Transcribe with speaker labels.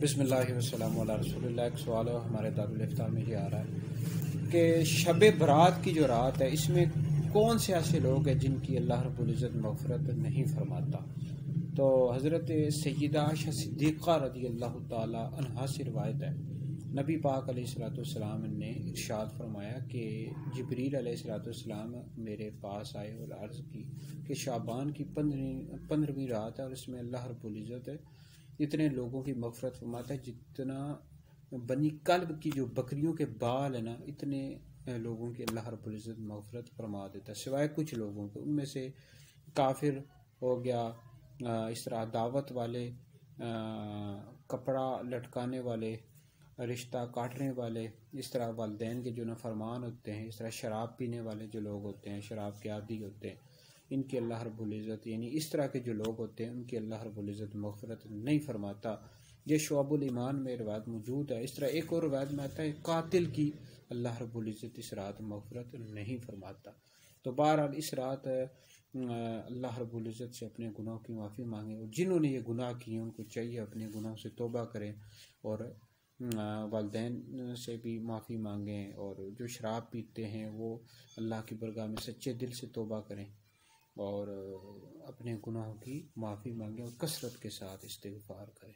Speaker 1: बिस्मिल्लाहि वस्सलामु अला रसूलिल्लाह। एक सवाल हमारे दारुल इफ्ताह में ये आ रहा है कि शब बरात की जो रात है इसमें कौन से ऐसे लोग हैं जिनकी अल्लाह रब्बुल इज़्ज़त मग़फ़िरत नहीं फरमाता। तो हज़रत सय्यदा आयशा सिद्दीक़ा रज़ी अल्लाह ताला अन्हा से रिवायत है, नबी पाक अलैहिस्सलाम ने इरशाद फरमाया कि जिब्रील अलैहिस्सलाम मेरे पास आए और अर्ज़ की कि शाबान की 15वीं रात है और इसमें अल्लाह रब्बुल इज़्ज़त इतने लोगों की मग़फ़िरत फरमाता है जितना बनी कल्ब की जो बकरियों के बाल है ना, इतने लोगों की अल्लाह रब्बुल इज़्ज़त मग़फ़िरत फरमा देता है सिवाय कुछ लोगों के। उनमें से काफिर हो गया, इस तरह दावत वाले, कपड़ा लटकाने वाले, रिश्ता काटने वाले, इस तरह वालिदैन के जो नाफरमान होते हैं, इस तरह शराब पीने वाले जो लोग होते हैं, शराब के आदी होते हैं, इनकी अल्लाह रब्बुल इज़्ज़त यानी इस तरह के जो लोग होते हैं उनकी अल्लाह रब्बुल इज़्ज़त मग़फ़िरत नहीं फरमाता। ये शुअबुल ईमान में रिवायत मौजूद है। इस तरह एक और रिवायत में आता है कातिल की अल्लाह रब्बुल इज़्ज़त इस रात मग़फ़िरत नहीं फरमाता। तो बहरहाल इस रात अल्लाह रब्बुल इज़्ज़त से अपने गुनाहों की माफ़ी मांगें और जिन्होंने ये गुनाह किए उनको चाहिए अपने गुनाहों से तौबा करें और वालिदैन से भी माफ़ी मांगें, और जो शराब पीते हैं वो अल्लाह की बरगाह में सच्चे दिल से तौबा करें और अपने गुनाहों की माफ़ी मांगें और कसरत के साथ इस्तिग़फ़ार करें।